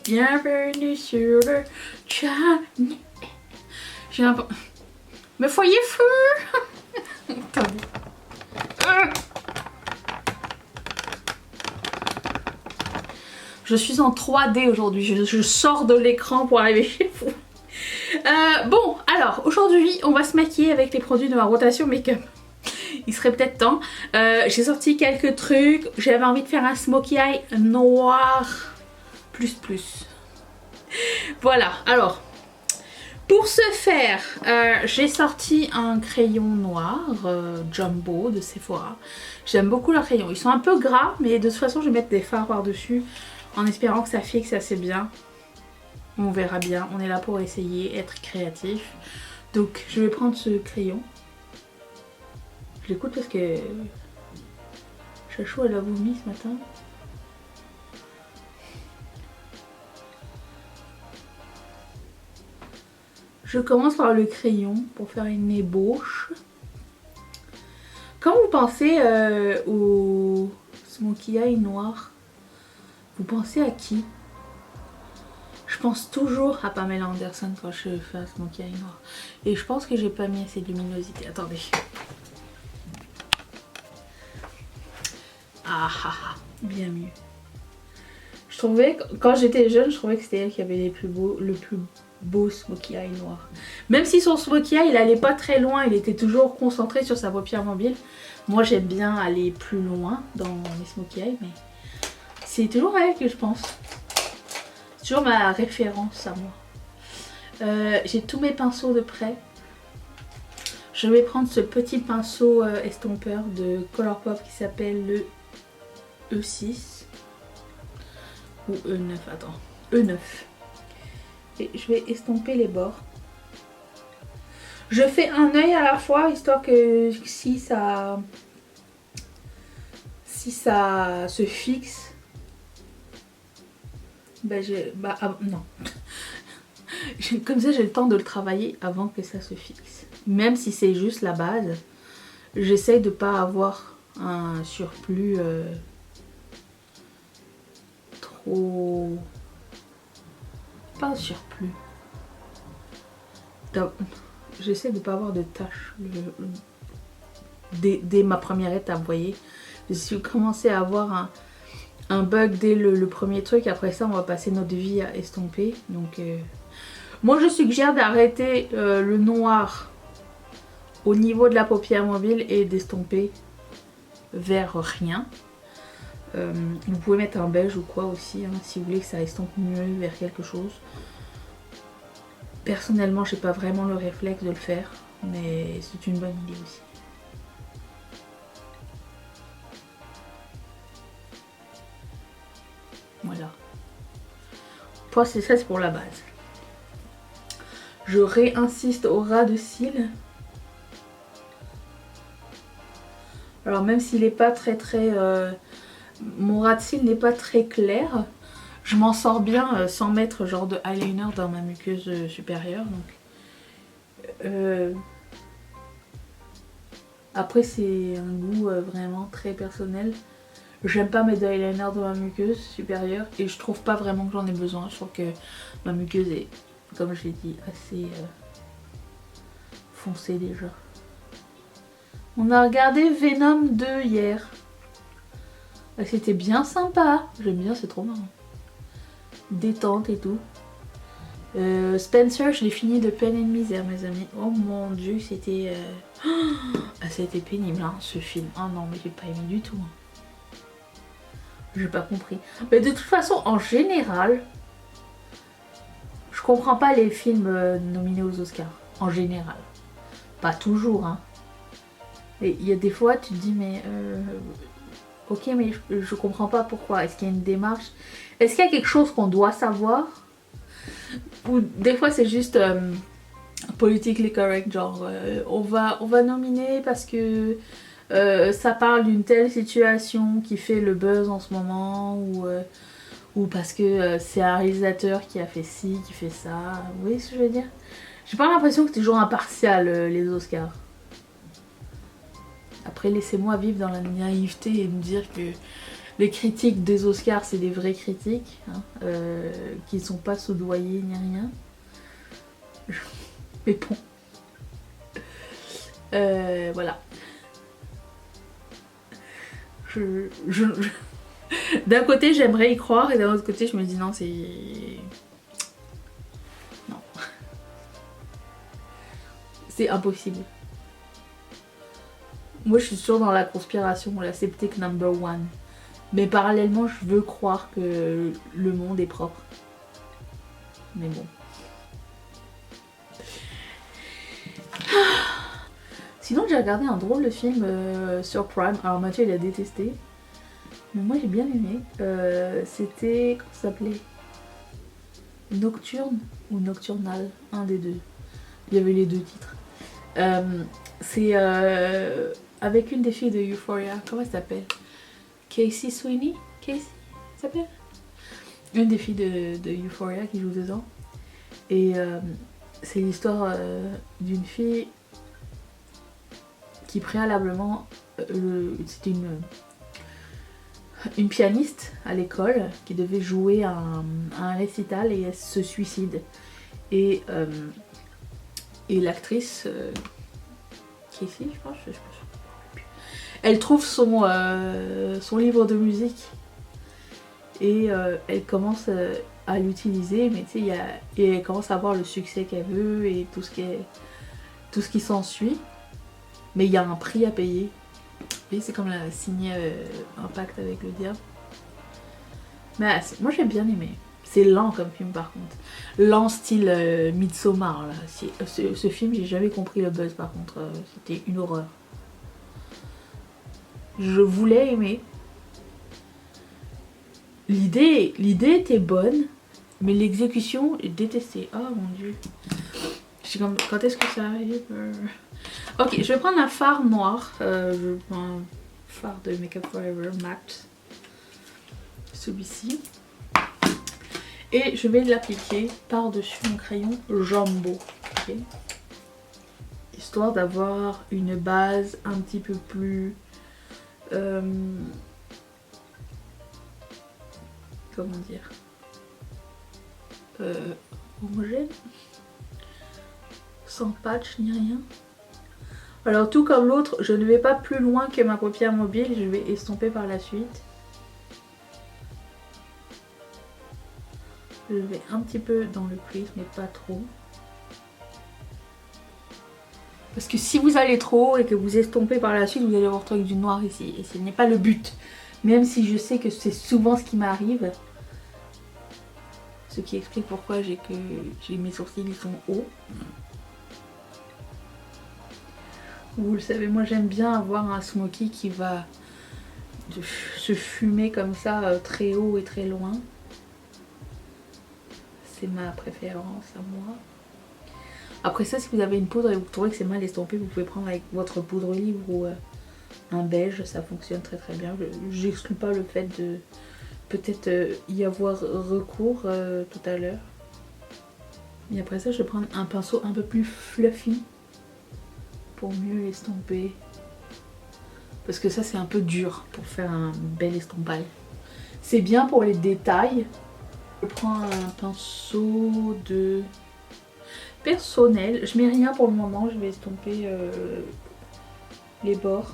Bienvenue sur le channel. J'ai un peu... Mais foyer feu. Attendez. Je suis en 3D aujourd'hui, je sors de l'écran pour arriver chez vous. Bon, alors aujourd'hui on va se maquiller avec les produits de ma rotation make-up. Il serait peut-être temps. J'ai sorti quelques trucs, j'avais envie de faire un smokey eye noir plus. Voilà, alors pour ce faire, j'ai sorti un crayon noir Jumbo de Sephora. J'aime beaucoup leurs crayons, ils sont un peu gras mais de toute façon je vais mettre des fards par-dessus en espérant que ça fixe assez bien. On verra bien, on est là pour essayer, être créatif. Donc je vais prendre ce crayon. Je l'écoute parce que Chachou elle a vomi ce matin. Je commence par le crayon pour faire une ébauche. Quand vous pensez au smokey eye noir, vous pensez à qui? Je pense toujours à Pamela Anderson quand je fais un smokey eye noir. Et je pense que j'ai pas mis assez de luminosité. Attendez. Bien mieux. Je trouvais, quand j'étais jeune, je trouvais que c'était elle qui avait le plus beau smokey eye noir. Même si son smokey eye, il allait pas très loin, il était toujours concentré sur sa paupière mobile. Moi, j'aime bien aller plus loin dans les smokey eye, mais c'est toujours à elle que je pense. C'est toujours ma référence à moi. J'ai tous mes pinceaux de près. Je vais prendre ce petit pinceau estompeur de Colourpop qui s'appelle le E6 ou E9, attends, E9. Et je vais estomper les bords. Je fais un œil à la fois histoire que si ça se fixe, non. Comme ça j'ai le temps de le travailler avant que ça se fixe. Même si c'est juste la base, j'essaye de pas avoir un surplus trop... Pas un surplus. J'essaie de pas avoir de taches dès ma première étape, vous voyez. Si vous commencez à avoir un bug dès le premier truc, après ça on va passer notre vie à estomper. Donc moi je suggère d'arrêter le noir au niveau de la paupière mobile et d'estomper vers rien. Vous pouvez mettre un beige ou quoi aussi hein, si vous voulez que ça estompe mieux vers quelque chose. Personnellement j'ai pas vraiment le réflexe de le faire, mais c'est une bonne idée aussi. Voilà. Pour ça c'est pour la base. Je réinsiste au ras de cils. Alors même s'il n'est pas très mon ras de cils n'est pas très clair, je m'en sors bien sans mettre genre de eyeliner dans ma muqueuse supérieure. Donc, après c'est un goût vraiment très personnel. J'aime pas mettre de eyeliner dans ma muqueuse supérieure et je trouve pas vraiment que j'en ai besoin. Je trouve que ma muqueuse est, comme je l'ai dit, assez foncée déjà. On a regardé Venom 2 hier. C'était bien sympa. J'aime bien, c'est trop marrant. Détente et tout. Spencer, je l'ai fini de peine et de misère, mes amis. Oh mon dieu, c'était... c'était pénible, hein, ce film. Oh non, mais j'ai pas aimé du tout. J'ai pas compris. Mais de toute façon, en général, je comprends pas les films nominés aux Oscars. En général. Pas toujours, hein. Et il y a des fois, tu te dis, mais... ok, mais je comprends pas pourquoi. Est-ce qu'il y a une démarche? Est-ce qu'il y a quelque chose qu'on doit savoir? Ou des fois, c'est juste politically correct, genre on va nominer parce que ça parle d'une telle situation qui fait le buzz en ce moment, ou parce que c'est un réalisateur qui a fait ci, qui fait ça. Vous voyez ce que je veux dire? J'ai pas l'impression que c'est toujours impartial les Oscars. Après, laissez-moi vivre dans la naïveté et me dire que Les critiques des Oscars, c'est des vraies critiques, hein, qui sont pas soudoyées ni rien. Mais bon. Voilà. D'un côté, j'aimerais y croire, et d'un autre côté, je me dis non, c'est... Non. C'est impossible. Moi, je suis sûre dans la conspiration, la sceptique number one. Mais parallèlement, je veux croire que le monde est propre. Mais bon. Sinon, j'ai regardé un drôle de film sur Prime. Alors Mathieu, il a détesté. Mais moi, j'ai bien aimé. C'était... Comment ça s'appelait? Nocturne ou Nocturnal? Un des deux. Il y avait les deux titres. C'est avec une des filles de Euphoria. Comment elle s'appelle? Casey Sweeney? Casey s'appelle? Une des filles de Euphoria qui joue dedans. Et c'est l'histoire d'une fille qui préalablement... C'était une pianiste à l'école qui devait jouer à un récital et elle se suicide. Et l'actrice... Casey, je pense, elle trouve son livre de musique et elle commence à l'utiliser, mais tu sais, et elle commence à avoir le succès qu'elle veut et tout ce qui s'ensuit. Mais il y a un prix à payer. Et c'est comme elle a signé un pacte avec le diable. Mais moi j'ai bien aimé. C'est lent comme film par contre. Lent style Midsommar là. Ce film, j'ai jamais compris le buzz par contre. C'était une horreur. Je voulais aimer. L'idée était bonne, mais l'exécution est détestée. Oh mon dieu. Je suis comme, quand est-ce que ça arrive? Ok, je vais prendre un fard noir. Je prends un fard de Makeup Forever matte. Celui-ci. Et je vais l'appliquer par-dessus mon crayon Jumbo. Okay. Histoire d'avoir une base un petit peu plus... comment dire, homogène, sans patch ni rien. Alors tout comme l'autre, je ne vais pas plus loin que ma paupière mobile, je vais estomper par la suite. Je vais un petit peu dans le crease, mais pas trop. Parce que si vous allez trop et que vous estompez par la suite, vous allez avoir du noir ici. Et ce n'est pas le but. Même si je sais que c'est souvent ce qui m'arrive. Ce qui explique pourquoi mes sourcils ils sont hauts. Vous le savez, moi j'aime bien avoir un smoky qui va se fumer comme ça très haut et très loin. C'est ma préférence à moi. Après ça, si vous avez une poudre et vous trouvez que c'est mal estompé, vous pouvez prendre avec votre poudre libre ou un beige, ça fonctionne très très bien. J'exclus pas le fait de peut-être y avoir recours tout à l'heure. Et après ça, je vais prendre un pinceau un peu plus fluffy pour mieux estomper. Parce que ça, c'est un peu dur pour faire un bel estompage. C'est bien pour les détails. Je prends un pinceau de personnel. Je mets rien pour le moment, je vais estomper les bords.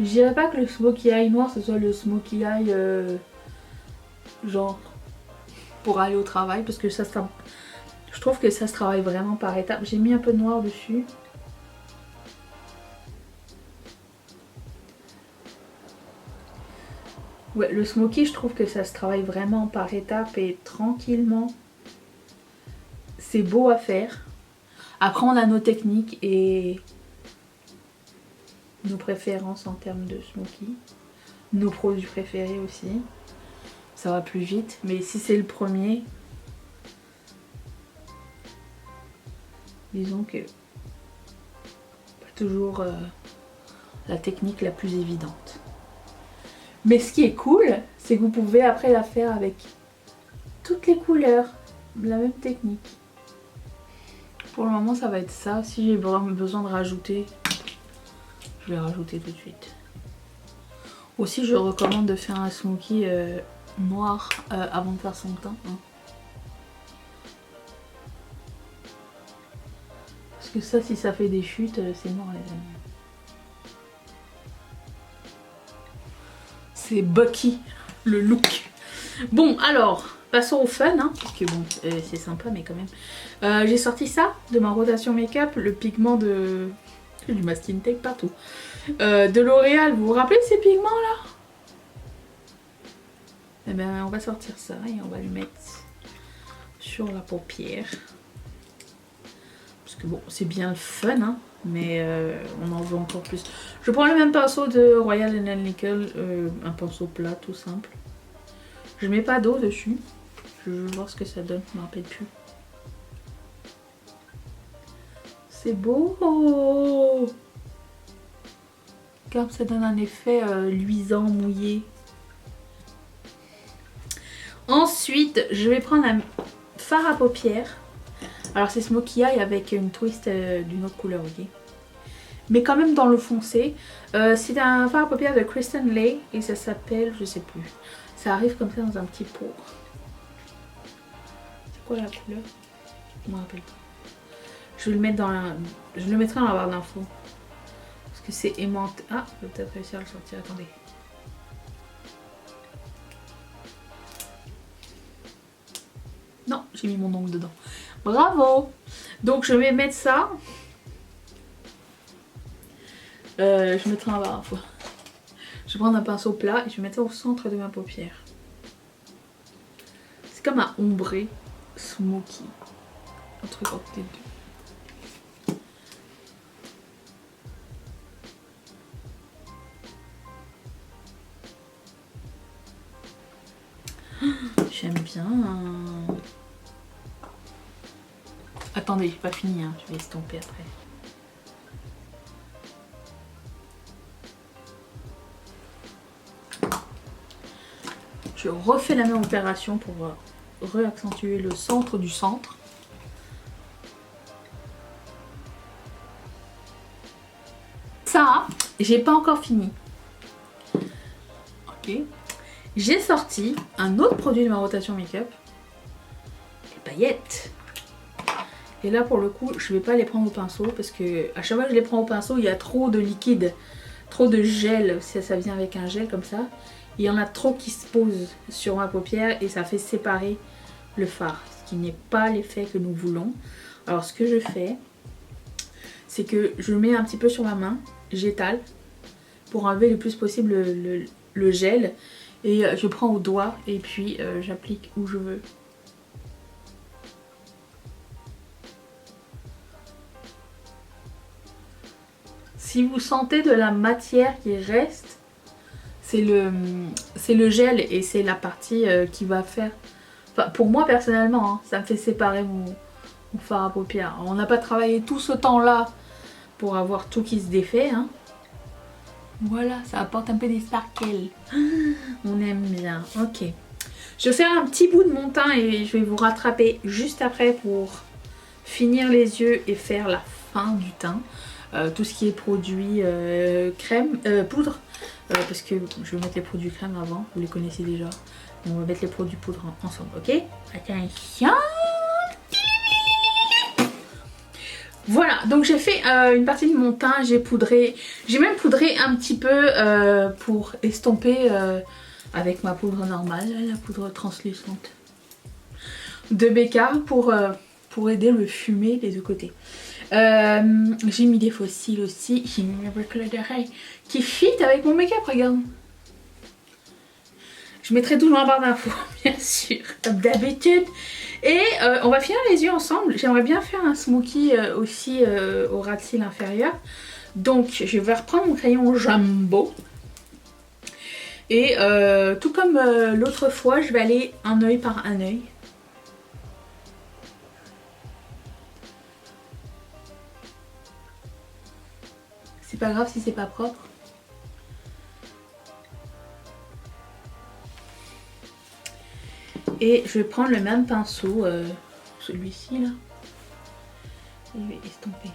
Je dirais pas que le smokey eye noir ce soit le smokey eye genre pour aller au travail, parce que ça je trouve que ça se travaille vraiment par étapes. J'ai mis un peu de noir dessus. Ouais, le smoky, je trouve que ça se travaille vraiment par étapes et tranquillement. C'est beau à faire. Après, on a nos techniques et nos préférences en termes de smoky. Nos produits préférés aussi. Ça va plus vite. Mais si c'est le premier, disons que pas toujours la technique la plus évidente. Mais ce qui est cool, c'est que vous pouvez après la faire avec toutes les couleurs, la même technique. Pour le moment, ça va être ça. Si j'ai besoin de rajouter, Je vais rajouter tout de suite. Aussi, je recommande de faire un smoky noir avant de faire son teint. Hein. Parce que ça, si ça fait des chutes, c'est mort les amis. C'est Bucky, le look. Bon, alors, passons au fun, hein, parce que bon, c'est sympa, mais quand même. J'ai sorti ça de ma rotation make-up, le pigment de... du masking tape partout. De L'Oréal, vous vous rappelez ces pigments-là? Eh ben, on va sortir ça et on va le mettre sur la paupière. Parce que bon, c'est bien le fun, hein, mais on en veut encore plus. Je prends le même pinceau de Royal Nickel, un pinceau plat tout simple. Je mets pas d'eau dessus. Je veux voir ce que ça donne, je me rappelle plus. C'est beau! Regarde, ça donne un effet luisant, mouillé. Ensuite, je vais prendre un fard à paupières. Alors c'est Smokey Eye avec une twist d'une autre couleur, ok. Mais quand même dans le foncé. C'est un fard à paupières de Kristen Lay et ça s'appelle, je sais plus. Ça arrive comme ça dans un petit pot. C'est quoi la couleur? Je me rappelle pas. Je vais le mettre dans la... Je le mettrai dans la barre d'infos. Parce que c'est aimanté. Ah, je vais peut-être réussir à le sortir, attendez. Non, j'ai mis mon ongle dedans. Bravo! Donc je vais mettre ça. Je mettrai en barre d'infos. Je vais prendre un pinceau plat et je vais mettre ça au centre de ma paupière. C'est comme un ombré smoky. Un truc entre les deux. J'aime bien. Attendez, j'ai pas fini, hein. Je vais estomper après. Je refais la même opération pour réaccentuer le centre du centre. Ça, j'ai pas encore fini. Ok. J'ai sorti un autre produit de ma rotation make-up. Les paillettes. Et là pour le coup, je vais pas les prendre au pinceau parce que à chaque fois que je les prends au pinceau, il y a trop de liquide, trop de gel. Ça vient avec un gel comme ça. Il y en a trop qui se posent sur ma paupière et ça fait séparer le fard, ce qui n'est pas l'effet que nous voulons. Alors ce que je fais, c'est que je le mets un petit peu sur ma main, j'étale pour enlever le plus possible le gel et je prends au doigt et puis j'applique où je veux. Si vous sentez de la matière qui reste, c'est le gel et c'est la partie qui va faire... Enfin, pour moi personnellement, hein, ça me fait séparer mon fard à paupières. On n'a pas travaillé tout ce temps-là pour avoir tout qui se défait. Hein. Voilà, ça apporte un peu des sparkles. On aime bien. Ok. Je vais faire un petit bout de mon teint et je vais vous rattraper juste après pour finir les yeux et faire la fin du teint. Tout ce qui est produit crème, poudre. Parce que je vais mettre les produits crème avant, vous les connaissez déjà. On va mettre les produits poudre ensemble, ok? Attention! Voilà, donc j'ai fait une partie de mon teint, j'ai même poudré un petit peu pour estomper avec ma poudre normale, la poudre translucente de BK pour aider le fumé des deux côtés. J'ai mis des faux cils aussi, j'ai mis mes boucles d'oreilles qui fit avec mon make-up, regarde. Je mettrai tout dans la barre d'infos, bien sûr, comme d'habitude. Et on va finir les yeux ensemble. J'aimerais bien faire un smoky aussi au ras de cils inférieur. Donc je vais reprendre mon crayon Jumbo. Et tout comme l'autre fois, je vais aller un œil par un œil. C'est pas grave si c'est pas propre. Et je vais prendre le même pinceau, celui-ci là. Et je vais estomper.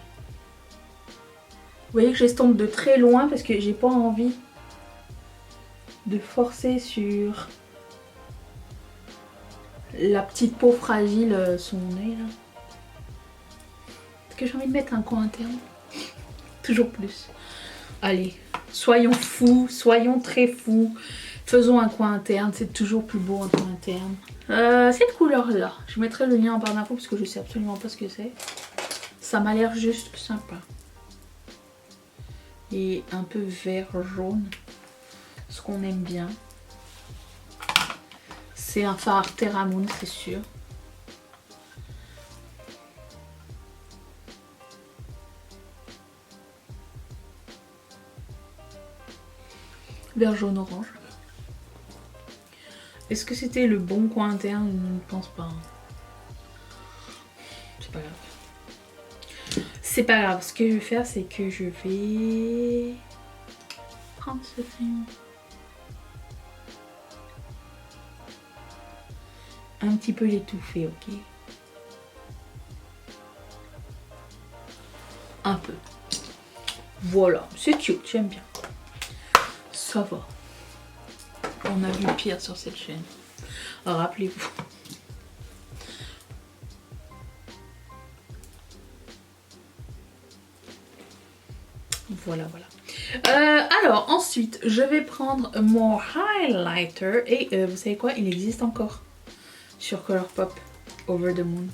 voyez que j'estompe de très loin parce que j'ai pas envie de forcer sur la petite peau fragile sous mon œil là. Parce que j'ai envie de mettre un coin interne. Toujours plus. Allez, soyons fous, soyons très fous. Faisons un coin interne, c'est toujours plus beau un coin interne. Cette couleur là, je mettrai le lien en barre d'infos parce que je sais absolument pas ce que c'est. Ça m'a l'air juste sympa. Et un peu vert jaune, ce qu'on aime bien. C'est un fard Terra Moon, c'est sûr. Vert jaune orange. Est-ce que c'était le bon coin interne? Je ne pense pas. C'est pas grave. C'est pas grave. Ce que je vais faire, c'est que je vais prendre ce crayon. Un petit peu l'étouffer, ok? Un peu. Voilà, c'est cute, j'aime bien. Ça va. On a vu pire sur cette chaîne. Rappelez-vous. Voilà, voilà. Alors, ensuite, je vais prendre mon highlighter. Et vous savez quoi? Il existe encore sur Colourpop, Over the Moon.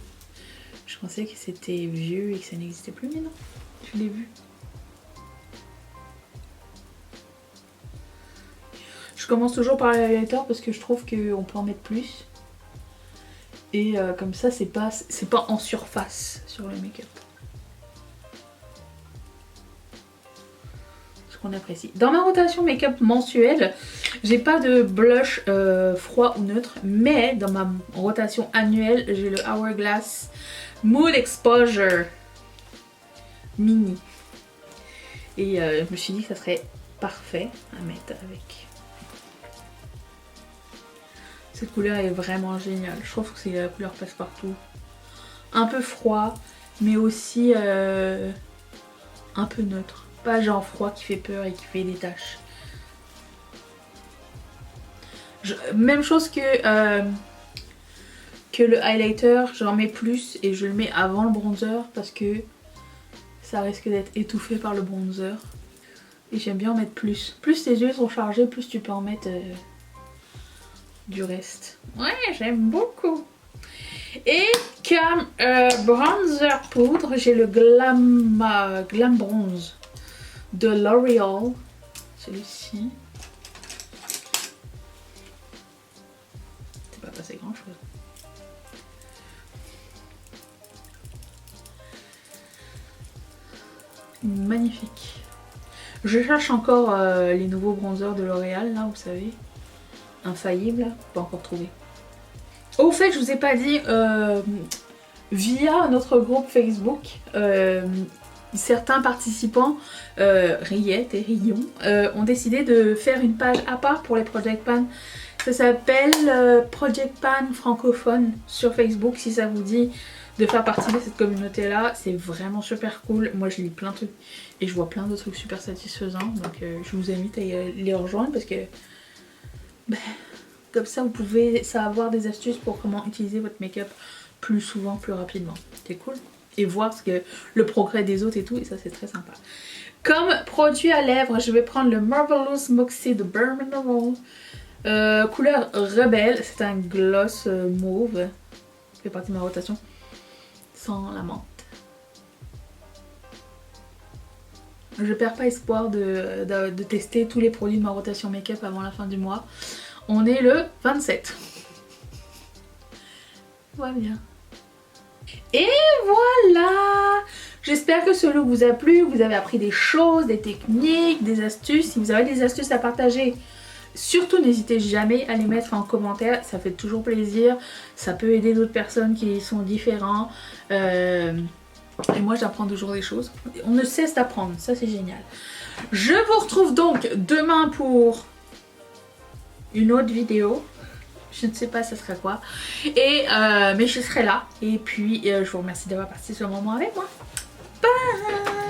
Je pensais que c'était vieux et que ça n'existait plus, mais non. Je l'ai vu. Je commence toujours par l'highlighter parce que je trouve qu'on peut en mettre plus. Et comme ça, c'est pas en surface sur le make-up. Ce qu'on apprécie. Dans ma rotation make-up mensuelle, j'ai pas de blush froid ou neutre. Mais dans ma rotation annuelle, j'ai le Hourglass Mood Exposure Mini. Et je me suis dit que ça serait parfait à mettre avec. Cette couleur est vraiment géniale. Je trouve que c'est la couleur passe-partout. Un peu froid, mais aussi un peu neutre. Pas genre froid qui fait peur et qui fait des taches. Même chose que le highlighter, j'en mets plus et je le mets avant le bronzer parce que ça risque d'être étouffé par le bronzer. Et j'aime bien en mettre plus. Plus tes yeux sont chargés, plus tu peux en mettre du reste. Ouais, j'aime beaucoup. Et comme bronzer poudre, j'ai le Glam Bronze de L'Oréal. Celui-ci. C'est pas passé grand chose. Magnifique. Je cherche encore les nouveaux bronzers de L'Oréal, là, vous savez. Infaillible, pas encore trouvé. Au fait, je vous ai pas dit, via notre groupe Facebook, certains participants, Riette et Rion, ont décidé de faire une page à part pour les Project Pan. Ça s'appelle Project Pan francophone sur Facebook. Si ça vous dit de faire partie de cette communauté là, c'est vraiment super cool. Moi je lis plein de trucs et je vois plein de trucs super satisfaisants, donc je vous invite à les rejoindre parce que comme ça vous pouvez savoir des astuces pour comment utiliser votre make-up plus souvent, plus rapidement. C'est cool. Et voir le progrès des autres et tout, et ça c'est très sympa. Comme produit à lèvres, je vais prendre le Marvelous Moxie de Bare Mineral. Couleur rebelle, c'est un gloss mauve. Ça fait partie de ma rotation. Sans la menthe. Je perds pas espoir de tester tous les produits de ma rotation make-up avant la fin du mois. On est le 27. Voilà bien. Et voilà! J'espère que ce look vous a plu, vous avez appris des choses, des techniques, des astuces. Si vous avez des astuces à partager, surtout n'hésitez jamais à les mettre en commentaire, ça fait toujours plaisir. Ça peut aider d'autres personnes qui sont différentes. Et moi j'apprends toujours des choses. On ne cesse d'apprendre, ça c'est génial. Je vous retrouve donc demain pour une autre vidéo. Je ne sais pas ce sera quoi. Et mais je serai là. Et puis je vous remercie d'avoir passé ce moment avec moi. Bye!